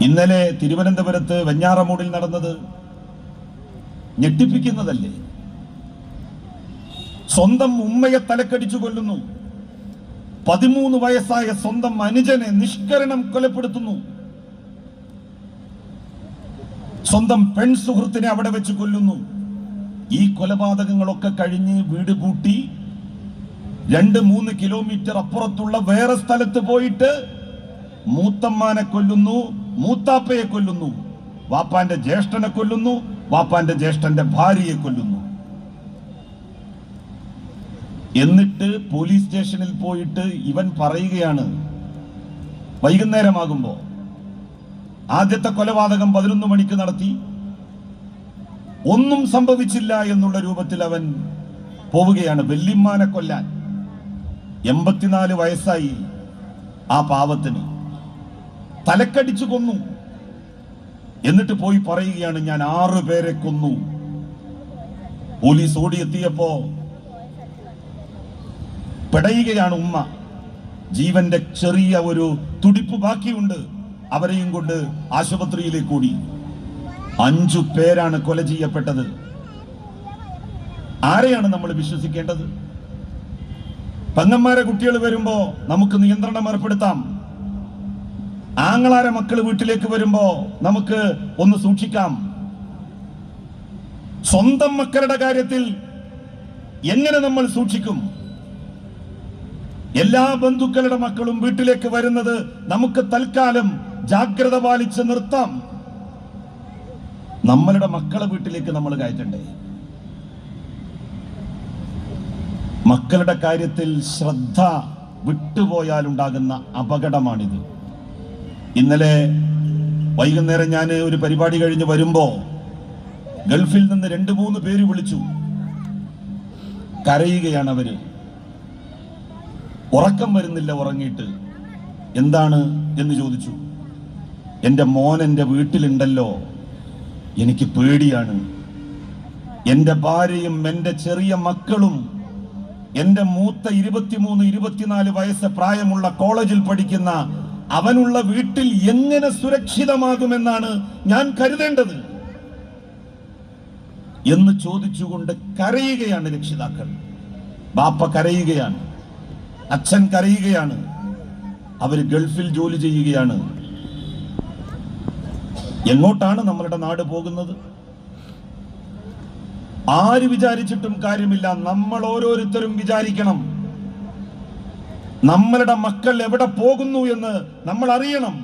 ഇന്നലെ തിരുവനന്തപുരത്ത് വെഞ്ഞാറമൂടിൽ നടന്നത് ഞെട്ടിപ്പിക്കുന്നതല്ലേ? സ്വന്തം ഉമ്മയെ തലക്കടിച്ചു കൊല്ലുന്നു. 13 വയസ്സായ സ്വന്തം അനുജനെ നിഷ്കരണം കൊലപ്പെടുത്തുന്നു. സ്വന്തം പെൺ സുഹൃത്തിനെ അവിടെ വെച്ച് കൊല്ലുന്നു. ഈ കൊലപാതകങ്ങളൊക്കെ കഴിഞ്ഞ് വീട് പൂട്ടി 2-3 കിലോമീറ്റർ അപ്പുറത്തുള്ള വേറെ സ്ഥലത്ത് പോയിട്ട് മൂത്തമ്മാനെ കൊല്ലുന്നു, മൂത്താപ്പയെ കൊല്ലുന്നു, വാപ്പാന്റെ ജ്യേഷ്ഠനെ കൊല്ലുന്നു, വാപ്പാന്റെ ജ്യേഷ്ഠന്റെ ഭാര്യയെ കൊല്ലുന്നു. എന്നിട്ട് പോലീസ് സ്റ്റേഷനിൽ പോയിട്ട് ഇവൻ പറയുകയാണ്, വൈകുന്നേരമാകുമ്പോ ആദ്യത്തെ കൊലപാതകം 11 മണിക്ക് നടത്തി, ഒന്നും സംഭവിച്ചില്ല എന്നുള്ള രൂപത്തിൽ അവൻ പോവുകയാണ് വെല്ലിമ്മാനെ കൊല്ലാൻ. 84 വയസ്സായി ആ പാവത്തിന്. തലക്കടിച്ചു കൊന്നു. എന്നിട്ട് പോയി പറയുകയാണ്, ഞാൻ 6 പേരെ കൊന്നു. പോലീസ് ഓടിയെത്തിയപ്പോ പെടയുകയാണ് ഉമ്മ. ജീവന്റെ ചെറിയ ഒരു തുടിപ്പ് ബാക്കിയുണ്ട്. അവരെയും കൊണ്ട് ആശുപത്രിയിലേക്ക് ഓടി. 5 പേരാണ് കൊല ചെയ്യപ്പെട്ടത്. ആരെയാണ് നമ്മൾ വിശ്വസിക്കേണ്ടത്? പെങ്ങന്മാരെ കുട്ടികൾ വരുമ്പോ നമുക്ക് നിയന്ത്രണം ഏർപ്പെടുത്താം. ആങ്ങളാരെ മക്കൾ വീട്ടിലേക്ക് വരുമ്പോ നമുക്ക് ഒന്ന് സൂക്ഷിക്കാം. സ്വന്തം മക്കളുടെ കാര്യത്തിൽ എങ്ങനെ നമ്മൾ സൂക്ഷിക്കും? എല്ലാ ബന്ധുക്കളുടെ മക്കളും വീട്ടിലേക്ക് വരുന്നത് നമുക്ക് തൽക്കാലം ജാഗ്രത പാലിച്ച് നിർത്താം. നമ്മളുടെ മക്കളെ വീട്ടിലേക്ക് നമ്മൾ കയറ്റണ്ടേ? മക്കളുടെ കാര്യത്തിൽ ശ്രദ്ധ വിട്ടുപോയാലുണ്ടാകുന്ന അപകടമാണിത്. ഇന്നലെ വൈകുന്നേരം ഞാൻ ഒരു പരിപാടി കഴിഞ്ഞ് വരുമ്പോ ഗൾഫിൽ നിന്ന് 2-3 പേര് വിളിച്ചു. കരയുകയാണ് അവര്. ഉറക്കം വരുന്നില്ല ഉറങ്ങിയിട്ട്. എന്താണ് എന്ന് ചോദിച്ചു. എൻ്റെ മോൻ എൻ്റെ വീട്ടിലുണ്ടല്ലോ, എനിക്ക് പേടിയാണ്. എൻ്റെ ഭാര്യയും എൻ്റെ ചെറിയ മക്കളും എൻ്റെ മൂത്ത 23-24 വയസ്സ് പ്രായമുള്ള കോളേജിൽ പഠിക്കുന്ന അവനുള്ള വീട്ടിൽ എങ്ങനെ സുരക്ഷിതമാകുമെന്നാണ് ഞാൻ കരുതേണ്ടത് എന്ന് ചോദിച്ചുകൊണ്ട് കരയുകയാണ് രക്ഷിതാക്കൾ. ബാപ്പ കരയുകയാണ്, അച്ഛൻ കരയുകയാണ്. അവര് ഗൾഫിൽ ജോലി ചെയ്യുകയാണ്. എങ്ങോട്ടാണ് നമ്മളുടെ നാട് പോകുന്നത്? ആര് വിചാരിച്ചിട്ടും കാര്യമില്ല. നമ്മൾ ഓരോരുത്തരും വിചാരിക്കണം. നമ്മളുടെ മക്കൾ എവിടെ പോകുന്നു എന്ന് നമ്മൾ അറിയണം.